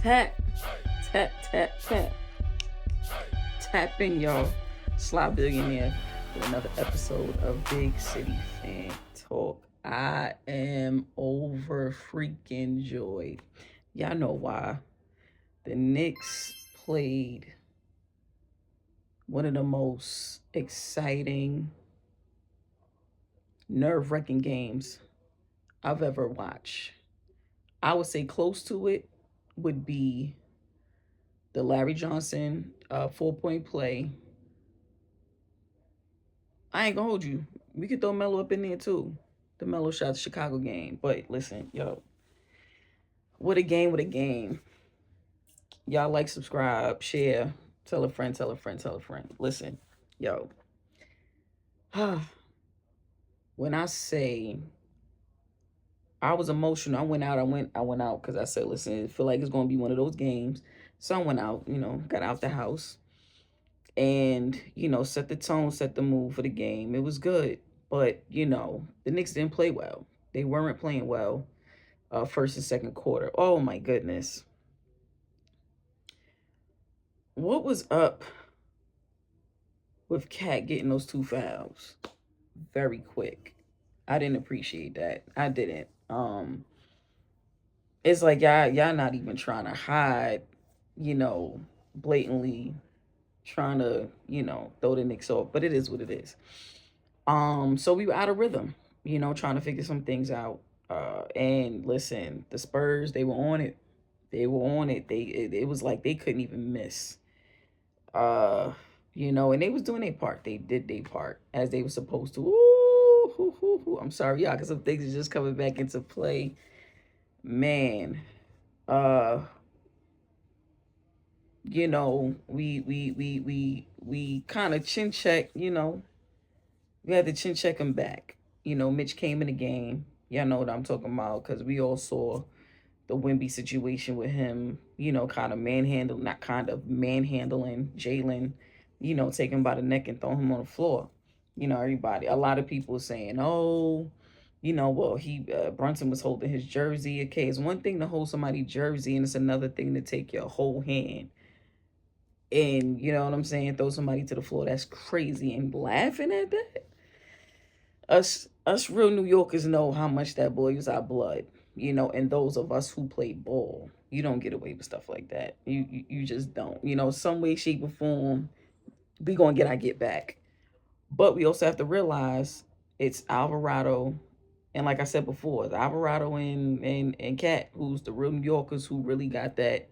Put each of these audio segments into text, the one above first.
Tap, tap, tap, tap. Tap in, y'all. Sly Billionaire with another episode of Big City Fan Talk. I am over freaking joyed. Y'all know why. The Knicks played one of the most exciting, nerve-wracking games I've ever watched. I would say close to it would be the Larry Johnson 4-point play. I ain't gonna hold you. We could throw Melo up in there too. The Melo shot, the Chicago game. But listen, yo, what a game, what a game. Y'all like, subscribe, share, tell a friend, tell a friend, tell a friend. Listen, yo. When I say I was emotional, I went out because I said, listen, I feel like it's gonna be one of those games. So I went out, got out the house and, set the tone, set the mood for the game. It was good. But, the Knicks didn't play well. They weren't playing well first and second quarter. Oh, my goodness. What was up with Cat getting those 2 fouls very quick? I didn't appreciate that. I didn't. It's like y'all not even trying to hide, blatantly trying to, throw the Knicks off. But it is what it is. So we were out of rhythm, trying to figure some things out. And listen, the Spurs, they were on it. They were on it. It was like they couldn't even miss. And they was doing their part. They did their part as they were supposed to. Ooh, hoo, hoo, hoo. I'm sorry, y'all, because some things are just coming back into play. Man, we kind of chin check, we had to chin check him back. Mitch came in the game. Y'all know what I'm talking about because we all saw the Wemby situation with him, kind of manhandling Jalen, taking him by the neck and throwing him on the floor. A lot of people saying, oh, well, Brunson was holding his jersey. Okay, it's one thing to hold somebody's jersey, and it's another thing to take your whole hand and, you know what I'm saying, throw somebody to the floor. That's crazy. And laughing at that, us real New Yorkers know how much that boils our blood. And those of us who play ball, you don't get away with stuff like that. You just don't. Some way, shape, or form, we gonna get back. But we also have to realize it's Alvarado, and like I said before, it's Alvarado and Cat, who's the real New Yorkers who really got that.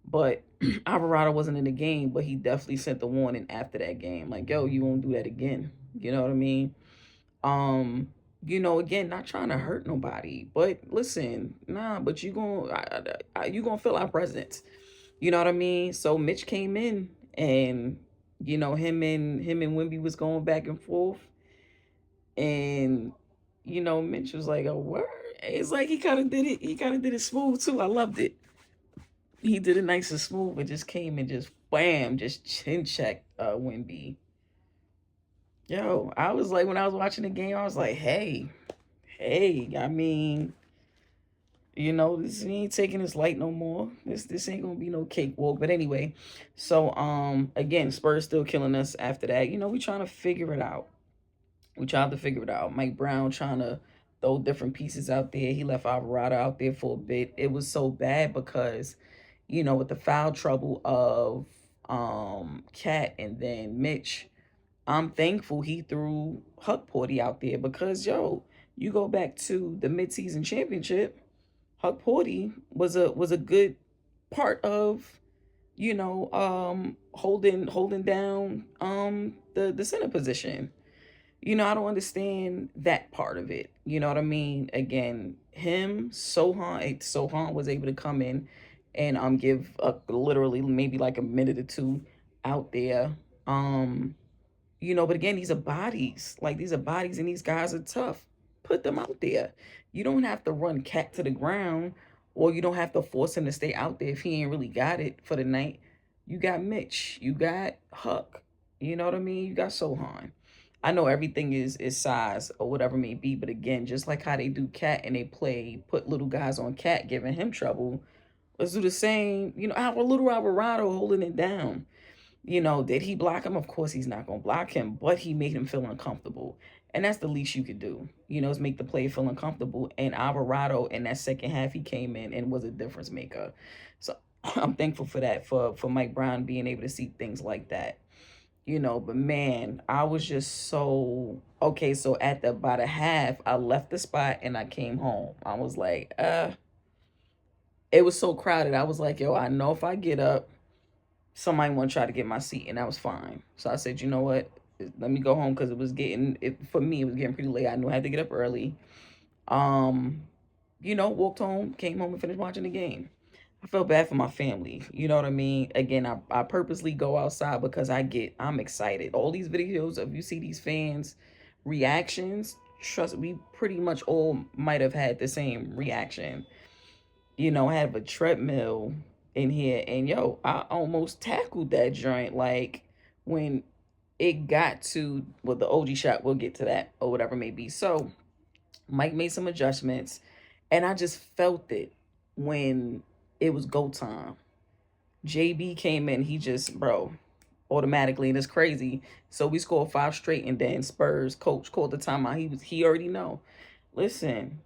But Alvarado wasn't in the game, but he definitely sent the warning after that game, like, yo, you won't do that again. You know what I mean? Again, not trying to hurt nobody, but listen, nah, but you gonna feel our presence. You know what I mean? So Mitch came in, and him and Wimby was going back and forth, and Mitch was like, "A word." It's like he kind of did it. He kind of did it smooth too. I loved it. He did it nice and smooth. It just came and just wham, just chin checked Wimby. Yo, I was like, when I was watching the game, I was like, hey, I mean, this he ain't taking this light no more. This ain't gonna be no cakewalk. But anyway, so again, Spurs still killing us after that. We trying to figure it out. We tried to figure it out. Mike Brown trying to throw different pieces out there. He left Alvarado out there for a bit. It was so bad because, with the foul trouble of Cat and then Mitch, I'm thankful he threw Huck Porty out there because, yo, you go back to the midseason championship, Huck Porty was a good part of, holding down the center position. I don't understand that part of it. You know what I mean? Again, Sohan was able to come in and give literally maybe like a minute or two out there. But again, these are bodies. Like, these are bodies, and these guys are tough. Put them out there. You don't have to run Cat to the ground, or you don't have to force him to stay out there if he ain't really got it for the night. You got Mitch. You got Huck. You know what I mean? You got Sohan. I know everything is size or whatever it may be, but again, just like how they do Cat and they put little guys on Cat, giving him trouble, Let's do the same. Our little Alvarado holding it down. Did he block him? Of course he's not going to block him, but he made him feel uncomfortable. And that's the least you could do, is make the player feel uncomfortable. And Alvarado in that second half, he came in and was a difference maker. So I'm thankful for that, for Mike Brown being able to see things like that. But man, I was just so okay. So by the half, I left the spot and I came home. I was like, it was so crowded. I was like, yo, I know if I get up, somebody want to try to get my seat, and that was fine. So I said, you know what? Let me go home because for me, it was getting pretty late. I knew I had to get up early. Um, walked home, came home and finished watching the game. I felt bad for my family. You know what I mean? Again, I purposely go outside because I'm excited. All these videos of you see these fans' reactions, trust we pretty much all might have had the same reaction. I have a treadmill in here, and yo, I almost tackled that joint. Like when it got to the OG shot, we'll get to that or whatever it may be. So Mike made some adjustments, and I just felt it when it was go time. JB came in, he just, bro, automatically, and it's crazy. So we scored 5 straight, and then Spurs coach called the timeout. He already know. Listen,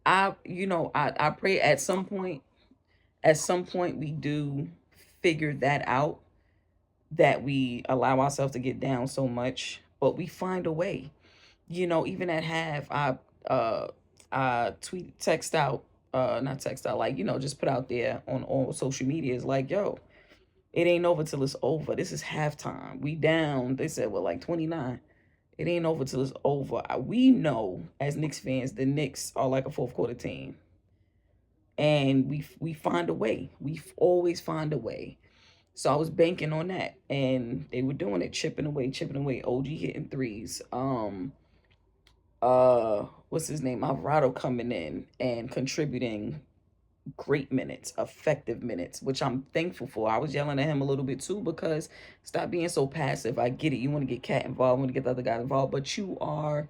I pray at some point we do figure that out, that we allow ourselves to get down so much, but we find a way. Even at half, text out, not text out, like, just put out there on social media is like, yo, it ain't over till it's over. This is halftime. We down. They said, well, like 29. It ain't over till it's over. We know as Knicks fans, the Knicks are like a fourth quarter team, and we find a way. We always find a way. So I was banking on that, and they were doing it, chipping away, chipping away. OG hitting threes. What's his name? Alvarado coming in and contributing great minutes, effective minutes, which I'm thankful for. I was yelling at him a little bit too because stop being so passive. I get it. You want to get Cat involved, want to get the other guys involved, but you are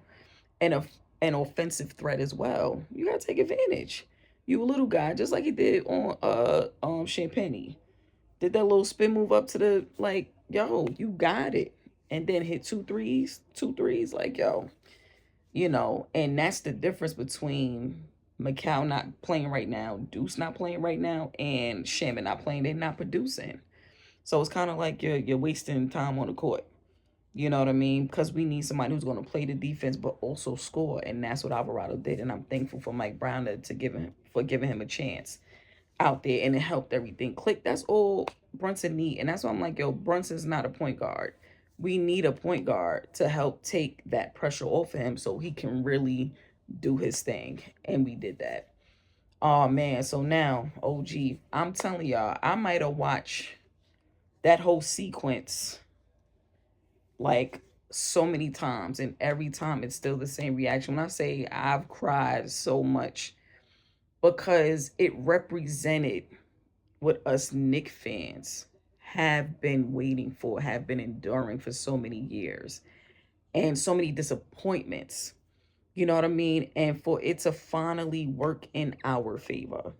an offensive threat as well. You gotta take advantage. You a little guy, just like he did on Champagne. Did that little spin move up to the, like, yo, you got it. And then hit two threes, like, yo, and that's the difference between Macau not playing right now, Deuce not playing right now, and Shaman not playing. They're not producing. So it's kind of like you're wasting time on the court. You know what I mean? Because we need somebody who's going to play the defense but also score, and that's what Alvarado did. And I'm thankful for Mike Brown to giving him a chance out there, and it helped everything click. That's all Brunson need, and that's why I'm like, yo, Brunson's not a point guard. We need a point guard to help take that pressure off of him so he can really do his thing, and we did that. Oh man, so now OG, I'm telling y'all, I might have watched that whole sequence like so many times, and every time it's still the same reaction. When I say I've cried so much, because it represented what us Knick fans have been waiting for, have been enduring for so many years, and so many disappointments. You know what I mean? And for it to finally work in our favor.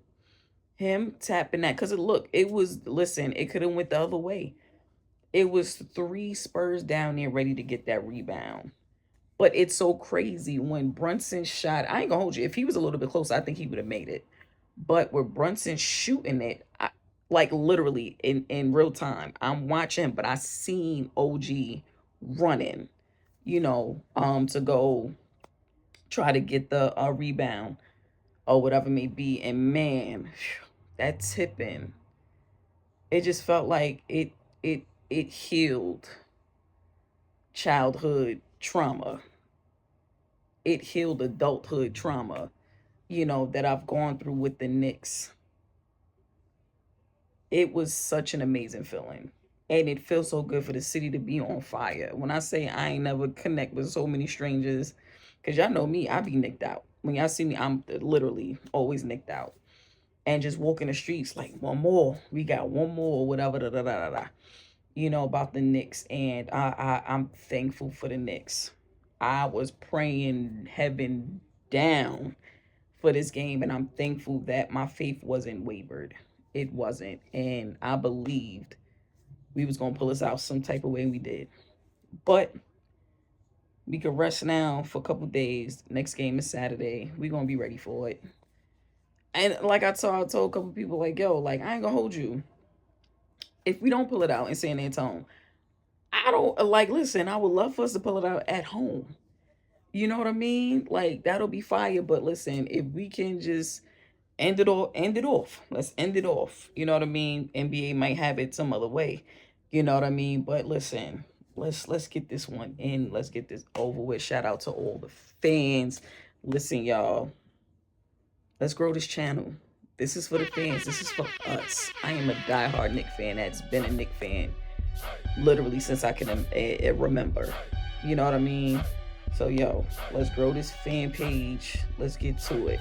Him tapping that, because listen, it could have went the other way. It was 3 Spurs down there ready to get that rebound. But it's so crazy when Brunson shot. I ain't gonna hold you. If he was a little bit closer, I think he would have made it. But with Brunson shooting it, like literally in real time, I'm watching, but I seen OG running, to go try to get the rebound or whatever it may be. And man, that tipping, it just felt like it healed childhood trauma. It healed adulthood trauma, that I've gone through with the Knicks. It was such an amazing feeling. And it feels so good for the city to be on fire. When I say I ain't never connect with so many strangers, because y'all know me, I be nicked out. When y'all see me, I'm literally always nicked out. And just walking the streets like, one more. We got one more, whatever, da da da da da. About the Knicks. And I'm thankful for the Knicks. I was praying heaven down for this game, and I'm thankful that my faith wasn't wavered. It wasn't, and I believed we was gonna pull us out some type of way, and we did. But we could rest now for a couple days. Next game is Saturday. We gonna be ready for it. And like I told a couple people, like, yo, like, I ain't gonna hold you. If we don't pull it out in San Antonio, I don't like. Listen, I would love for us to pull it out at home. You know what I mean? Like, that'll be fire. But listen, if we can just end it off. Let's end it off. You know what I mean? NBA might have it some other way. You know what I mean? But listen, let's get this one in. Let's get this over with. Shout out to all the fans. Listen, y'all. Let's grow this channel. This is for the fans. This is for us. I am a diehard Knicks fan that's been a Knicks fan literally since I can remember. You know what I mean? So, yo, let's grow this fan page. Let's get to it.